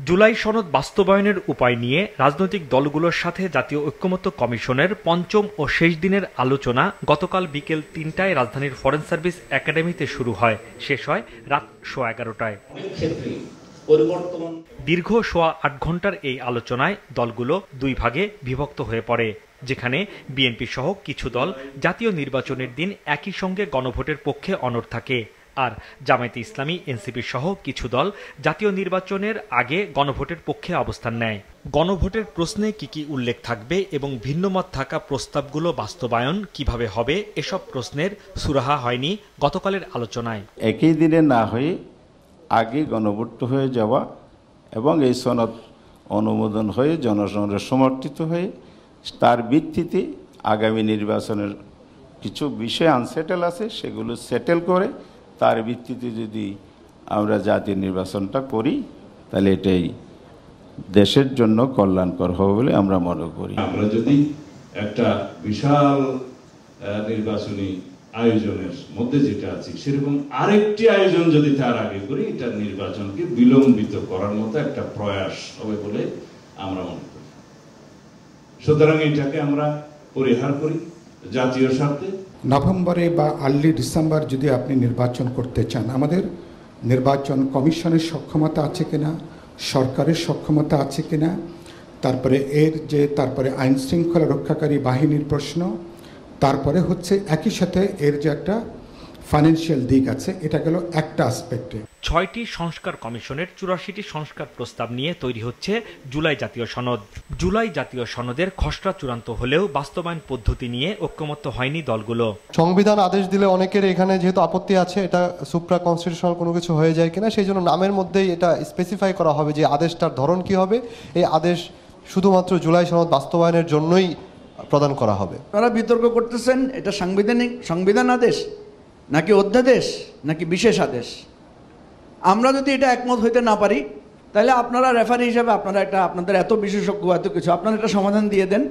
জুলাই সনদ বাস্তবায়নের উপায় নিয়ে রাজনৈতিক দলগুলোর সাথে জাতীয় ঐক্যমত্য কমিশনের পঞ্চম ও শেষ দিনের আলোচনা গতকাল বিকেল ৩টায় রাজধানীর ফরেন সার্ভিস একাডেমিতে শুরু হয়, শেষ হয় রাত 11:15টায়। দীর্ঘ ৮.৫ ঘন্টার এই আলোচনায় দলগুলো দুই ভাগে বিভক্ত হয়ে পড়ে, যেখানে বিএনপি সহ কিছু দল জাতীয় নির্বাচনের দিন একই সঙ্গে গণভোটের পক্ষে অনড় থাকে, আর জামায়াতে ইসলামী, এনসিপি সহ কিছু দল জাতীয় নির্বাচনের আগে গণভোটের পক্ষে অবস্থান নেয়। গণভোটের প্রশ্নে কি উল্লেখ থাকবে এবং ভিন্নমত থাকা প্রস্তাবগুলো বাস্তবায়ন কিভাবে হবে, এসব প্রশ্নের সুরাহা হয়নি গতকালের আলোচনায়। একই দিনে না হয়ে আগে গণভোট হয়ে যাওয়া এবং এই সনদ অনুমোদন হয়ে জনগণের সমর্থিত হয়ে তার ভিত্তিতে আগামী নির্বাচনের কিছু বিষয় আনসেটেল আছে, সেগুলো সেটেল করে তার ভিত্তিতে যদি আমরা জাতীয় নির্বাচনটা করি তাহলে এটাই দেশের জন্য কল্যাণকর হবে বলে আমরা মনে করি। আমরা যদি একটা বিশাল নির্বাচনী আয়োজনের মধ্যে যেটা আছে সেরকম আরেকটি আয়োজন যদি তার আগে করি, এটা নির্বাচনকে বিলম্বিত করার মতো একটা প্রয়াস হবে বলে আমরা মনে করি। সুতরাং এটাকে আমরা পরিহার করি জাতীয় স্বার্থে। নভেম্বরে বা আর্লি ডিসেম্বর যদি আপনি নির্বাচন করতে চান, আমাদের নির্বাচন কমিশনের সক্ষমতা আছে কিনা, সরকারের সক্ষমতা আছে কিনা, তারপরে আইন শৃঙ্খলা রক্ষাকারী বাহিনীর প্রশ্ন, তারপরে হচ্ছে একই সাথে এর যে একটা ফাইন্যান্সিয়াল দিক আছে, এটা গেল একটা আসপেক্টে। ৬টি সংস্কার কমিশনের ৮৪টি সংস্কার প্রস্তাব নিয়ে তৈরি হচ্ছে জুলাই জাতীয় সনদ। জুলাই জাতীয় সনদের খসড়া চূড়ান্ত হলেও বাস্তবায়ন পদ্ধতি নিয়ে ঐক্যমত্য হয়নি দলগুলো। সংবিধান আদেশ দিলে অনেকের এখানে যেহেতু আপত্তি আছে, এটা সুপ্রা কনস্টিটিউশনাল কোনো কিছু হয়ে যায় কিনা, সেই জন্য নামের মধ্যেই এটা স্পেসিফাই করা হবে যে আদেশটার ধরন কি হবে। এই আদেশ শুধুমাত্র জুলাই সনদ বাস্তবায়নের জন্যই প্রদান করা হবে। আপনারা বিতর্ক করতেছেন এটা সংবিধান আদেশ নাকি অধ্যাদেশ নাকি বিশেষ আদেশ। আমরা যদি এটা একমত হইতে না পারি তাহলে আপনারা রেফারি হিসাবে আপনাদের এত বিশেষজ্ঞ এত কিছু, আপনারা এটা সমাধান দিয়ে দেন।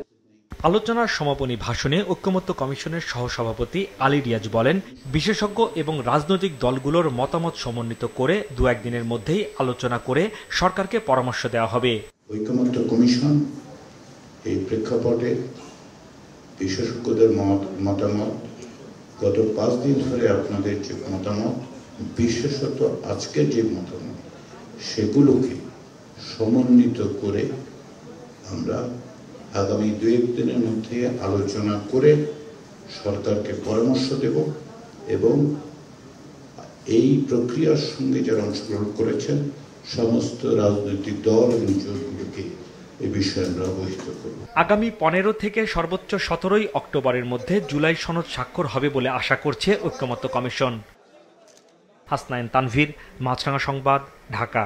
আলোচনার সমাপনী ভাষণে ঐক্যমত্য কমিশনের সহসভাপতি আলী রিয়াজ বলেন, বিশেষজ্ঞ এবং রাজনৈতিক দলগুলোর মতামত সমন্বিত করে ২-১ দিনের মধ্যেই আলোচনা করে সরকারকে পরামর্শ দেওয়া হবে। ঐক্যমত্য কমিশন এই প্রেক্ষাপটে বিশেষজ্ঞদের মতামত, গত ৫ দিন ধরে আপনাদের যে মতামত, বিশেষত আজকের যে মতামত, সেগুলোকে সমন্বিত করে আমরা আগামী ২-১ দিনের মধ্যে আলোচনা করে সরকারকে পরামর্শ দেব এবং এই প্রক্রিয়ার সঙ্গে যারা অংশগ্রহণ করেছেন সমস্ত রাজনৈতিক দল এবং জোটগুলোকে এই বিষয়ে আমরা অবহিত করব। আগামী ১৫ থেকে সর্বোচ্চ ১৭ অক্টোবরের মধ্যে জুলাই সনদ স্বাক্ষর হবে বলে আশা করছে ঐক্যমত্য কমিশন। হাসনাইন তানভীর, মাছরাঙা সংবাদ, ঢাকা।